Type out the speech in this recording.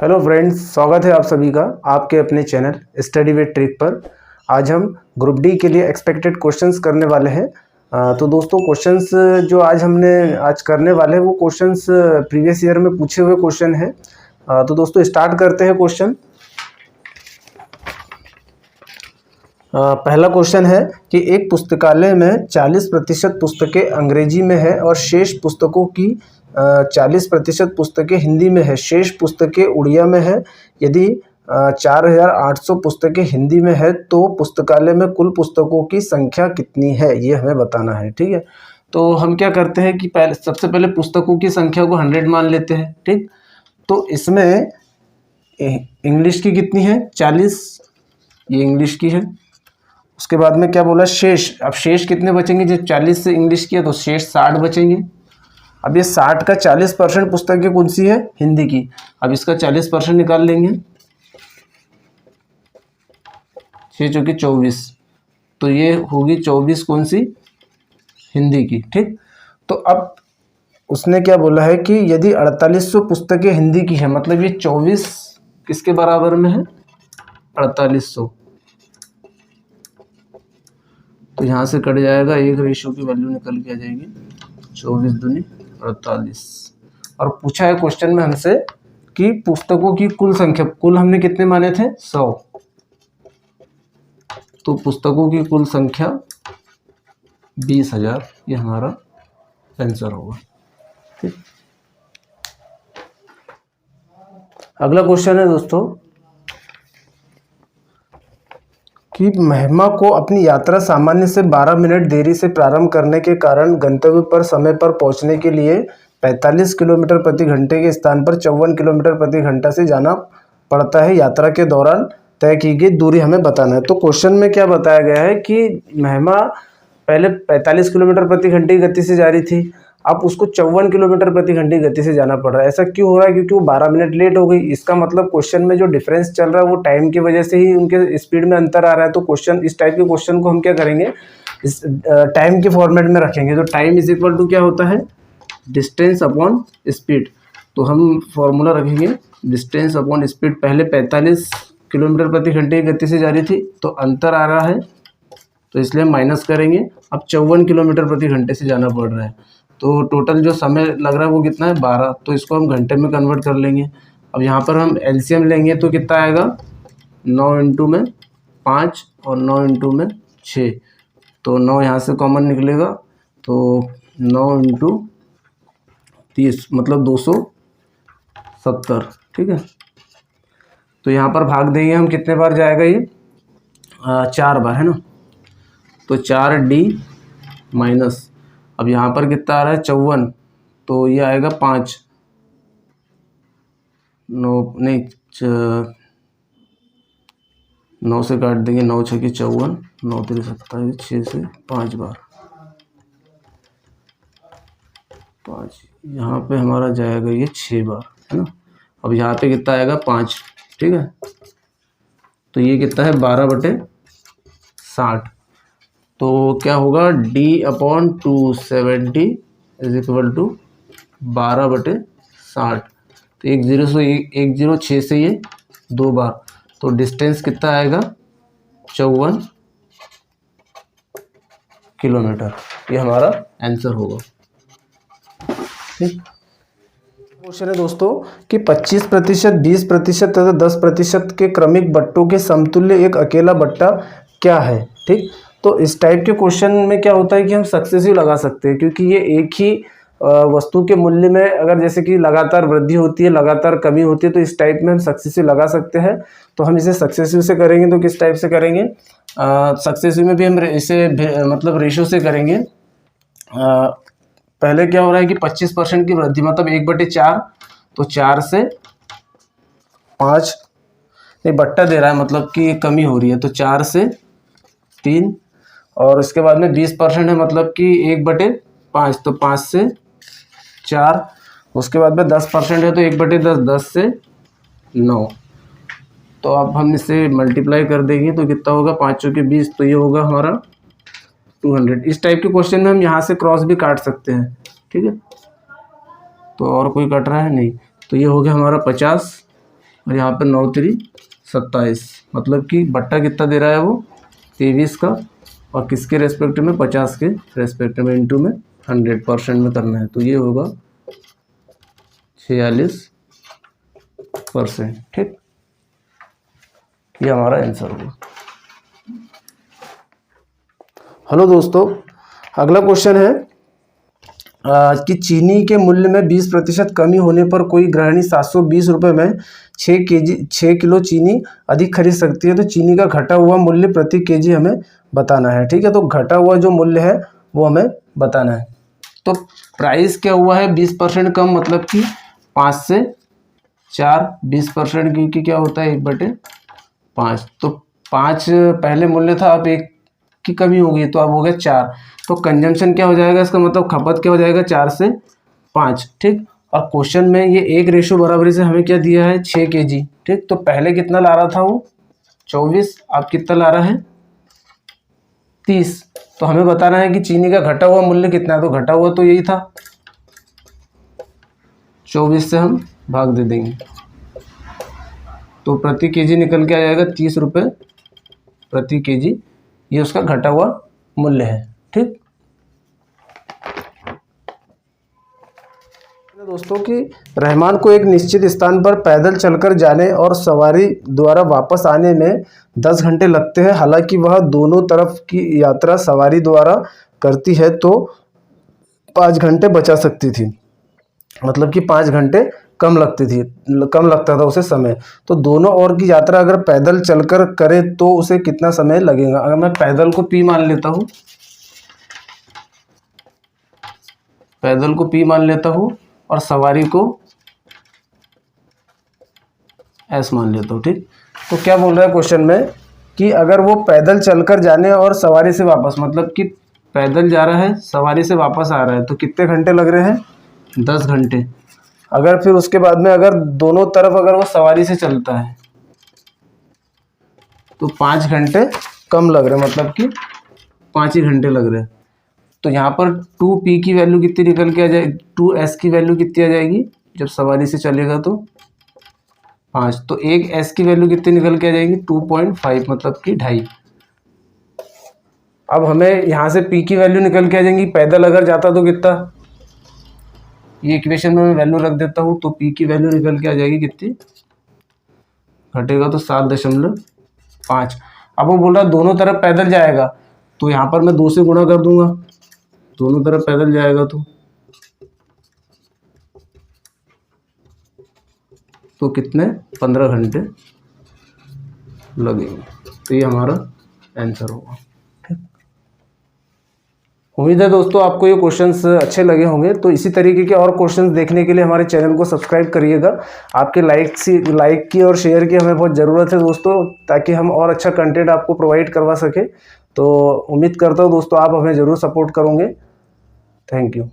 Hello friends, स्वागत है आप सभी का आपके अपने चैनल स्टडी विद ट्रिक पर। आज हम ग्रुप डी के लिए एक्सपेक्टेड क्वेश्चंस करने वाले हैं। तो दोस्तों, क्वेश्चंस जो आज करने वाले हैं वो क्वेश्चंस प्रीवियस ईयर में पूछे हुए क्वेश्चन हैं। तो दोस्तों स्टार्ट करते हैं क्वेश्चन। पहला क्वेश्चन है कि एक पुस्तकालय में 40% पुस्तकें अंग्रेजी में है और शेष पुस्तकों की 40% पुस्तकें हिंदी में है, शेष पुस्तकें उड़िया में है। यदि 4800 पुस्तकें हिंदी में है तो पुस्तकालय में कुल पुस्तकों की संख्या कितनी है, ये हमें बताना है। ठीक है, तो हम क्या करते हैं कि सबसे पहले पुस्तकों की संख्या को 100 मान लेते हैं। ठीक, तो इसमें इंग्लिश की कितनी है, 40, ये इंग्लिश की है। उसके बाद में क्या बोला, शेष। अब शेष कितने बचेंगे, जब 40 से इंग्लिश की है तो शेष 60 बचेंगे। अब ये 60 का 40% पुस्तकें कौन सी है, हिंदी की। अब इसका 40% निकाल लेंगे, 6 चौके 24, तो ये होगी 24 कौन सी, हिंदी की। ठीक, तो अब उसने क्या बोला है कि यदि 4800 पुस्तकें हिंदी की है, मतलब ये 24 किसके बराबर में है, 4800। तो यहाँ से कट जाएगा, एक रेशो की वैल्यू निकल के आ जाएगी 24 दूनी 48। और पूछा है क्वेश्चन में हमसे कि पुस्तकों की कुल संख्या, कुल हमने कितने माने थे, 100। तो पुस्तकों की कुल संख्या 20,000, ये हमारा आंसर होगा। ठीक, अगला क्वेश्चन है दोस्तों कि महिमा को अपनी यात्रा सामान्य से 12 मिनट देरी से प्रारंभ करने के कारण गंतव्य पर समय पर पहुंचने के लिए 45 किलोमीटर प्रति घंटे के स्थान पर 54 किलोमीटर प्रति घंटा से जाना पड़ता है। यात्रा के दौरान तय की गई दूरी हमें बताना है। तो क्वेश्चन में क्या बताया गया है कि महिमा पहले 45 किलोमीटर प्रति घंटे की गति से जा रही थी, अब उसको 54 किलोमीटर प्रति घंटे की गति से जाना पड़ रहा है। ऐसा क्यों हो रहा है, क्योंकि वो 12 मिनट लेट हो गई। इसका मतलब क्वेश्चन में जो डिफरेंस चल रहा है वो टाइम की वजह से ही उनके स्पीड में अंतर आ रहा है। तो क्वेश्चन, इस टाइप के क्वेश्चन को हम क्या करेंगे, इस टाइम के फॉर्मेट में रखेंगे। तो टाइम इज इक्वल टू क्या होता है, डिस्टेंस अपॉन स्पीड। तो हम फॉर्मूला रखेंगे डिस्टेंस अपॉन स्पीड। पहले 45 किलोमीटर प्रति घंटे की गति से जा रही थी, तो अंतर आ रहा है, तो इसलिए माइनस करेंगे। अब 54 किलोमीटर प्रति घंटे से जाना पड़ रहा है, तो टोटल जो समय लग रहा है वो कितना है, 12। तो इसको हम घंटे में कन्वर्ट कर लेंगे। अब यहाँ पर हम एलसीएम लेंगे तो कितना आएगा, 9 इंटू में 5 और 9 इंटू में 6, तो 9 यहाँ से कॉमन निकलेगा, तो 9 इंटू 30 मतलब 270। ठीक है, तो यहाँ पर भाग देंगे हम, कितने बार जाएगा ये, 4 बार है ना। तो 4D माइनस, अब यहाँ पर कितना आ रहा है, 54, तो ये आएगा 5, 9 नहीं 9 से काट देंगे, 9 6 की 54, 9 3 27, 6 से 5 बार 5, यहाँ पे हमारा जाएगा ये 6 बार है ना। अब यहाँ पे कितना आएगा, 5। ठीक है, तो ये कितना है, 12/60। तो क्या होगा, D/270 इज इक्वल टू 12/60। तो 106 से ये 2 बार, तो डिस्टेंस कितना आएगा, 54 किलोमीटर। ये हमारा आंसर होगा। ठीक, क्वेश्चन है दोस्तों कि 25%, 20% तथा 10% के क्रमिक बट्टों के समतुल्य एक अकेला बट्टा क्या है। ठीक, तो इस टाइप के क्वेश्चन में क्या होता है कि हम सक्सेसिव लगा सकते हैं, क्योंकि ये एक ही वस्तु के मूल्य में अगर जैसे कि लगातार वृद्धि होती है, लगातार कमी होती है, तो इस टाइप में हम सक्सेसिव लगा सकते हैं। तो हम इसे सक्सेसिव से करेंगे तो किस टाइप से करेंगे, सक्सेसिव में भी हम इसे मतलब रेशो से करेंगे। पहले क्या हो रहा है कि 25% की वृद्धि, मतलब 1/4, तो 4 से 5 नहीं, बट्टा दे रहा है मतलब कि कमी हो रही है, तो 4 से 3, और उसके बाद में 20% है मतलब कि 1/5, तो 5 से 4, उसके बाद में 10% है तो 1/10, 10 से 9। तो अब हम इसे मल्टीप्लाई कर देंगे तो कितना होगा, 5 चौके 20, तो ये होगा हमारा 200। इस टाइप के क्वेश्चन में हम यहाँ से क्रॉस भी काट सकते हैं। ठीक है, तो और कोई कट रहा है नहीं, तो ये हो गया हमारा 50 और यहाँ पर 9 3 27, मतलब कि बट्टा कितना दे रहा है वो 23 का, और किसके रेस्पेक्ट में 50 के रेस्पेक्ट में, इंटू में 100% में करना है, तो ये होगा 46%। ठीक, ये हमारा आंसर होगा। हेलो दोस्तों, अगला क्वेश्चन है कि चीनी के मूल्य में 20% कमी होने पर कोई गृहिणी 720 रुपये में 6 किलो चीनी अधिक खरीद सकती है, तो चीनी का घटा हुआ मूल्य प्रति केजी हमें बताना है। ठीक है, तो घटा हुआ जो मूल्य है वो हमें बताना है। तो प्राइस क्या हुआ है 20% कम, मतलब कि 5 से 4, 20% की क्या होता है 1/5, तो 5 पहले मूल्य था, अब 1 की कमी हो गई तो अब हो गया 4, तो कंजम्पशन क्या हो जाएगा, इसका मतलब खपत क्या हो जाएगा 4 से 5। ठीक, और क्वेश्चन में ये 1 रेशो बराबरी से हमें क्या दिया है 6 kg। ठीक, तो पहले कितना ला रहा था वो 24, अब कितना ला रहा है 30, तो हमें बताना है कि चीनी का घटा हुआ मूल्य कितना है, तो घटा हुआ तो यही था, 24 से हम भाग दे देंगे, तो प्रति केजी निकल के आ जाएगा 30 रुपये प्रति केजी, ये उसका घटा हुआ मूल्य है। ठीक दोस्तों, कि रहमान को एक निश्चित स्थान पर पैदल चलकर जाने और सवारी द्वारा वापस आने में 10 घंटे लगते हैं, हालांकि वह दोनों तरफ की यात्रा सवारी द्वारा करती है तो 5 घंटे बचा सकती थी, मतलब कि 5 घंटे कम लगता था उसे समय। तो दोनों ओर की यात्रा अगर पैदल चलकर करे तो उसे कितना समय लगेगा। अगर मैं पैदल को P मान लेता हूँ, और सवारी को S मान लेता हूँ। ठीक, तो क्या बोल रहा है क्वेश्चन में कि अगर वो पैदल चलकर जाने और सवारी से वापस, मतलब कि पैदल जा रहा है सवारी से वापस आ रहा है, तो कितने घंटे लग रहे हैं 10 घंटे। अगर फिर उसके बाद में अगर दोनों तरफ अगर वो सवारी से चलता है तो 5 घंटे कम लग रहे हैं, मतलब कि 5 ही घंटे लग रहे हैं। तो यहाँ पर 2P की वैल्यू कितनी निकल के आ जाएगी, 2S की वैल्यू कितनी आ जाएगी जब सवारी से चलेगा तो 5, तो एक S की वैल्यू कितनी निकल के आ जाएगी 2.5, मतलब कि 2.5। अब हमें यहाँ से P की वैल्यू निकल के आ जाएंगी, पैदल अगर जाता तो कितना, ये इक्वेशन में मैं वैल्यू रख देता हूँ, तो P की वैल्यू निकल के आ जाएगी कितनी, घटेगा तो 7.5। अब वो बोल रहा दोनों तरफ पैदल जाएगा, तो यहाँ पर मैं 2 से गुणा कर दूंगा, दोनों तरफ पैदल जाएगा तो कितने 15 घंटे लगेंगे, तो ये हमारा आंसर होगा। उम्मीद है दोस्तों आपको ये क्वेश्चंस अच्छे लगे होंगे। तो इसी तरीके के और क्वेश्चंस देखने के लिए हमारे चैनल को सब्सक्राइब करिएगा। आपके लाइक की और शेयर की हमें बहुत ज़रूरत है दोस्तों, ताकि हम और अच्छा कंटेंट आपको प्रोवाइड करवा सके। तो उम्मीद करता हूँ दोस्तों आप हमें ज़रूर सपोर्ट करोगे। Thank you.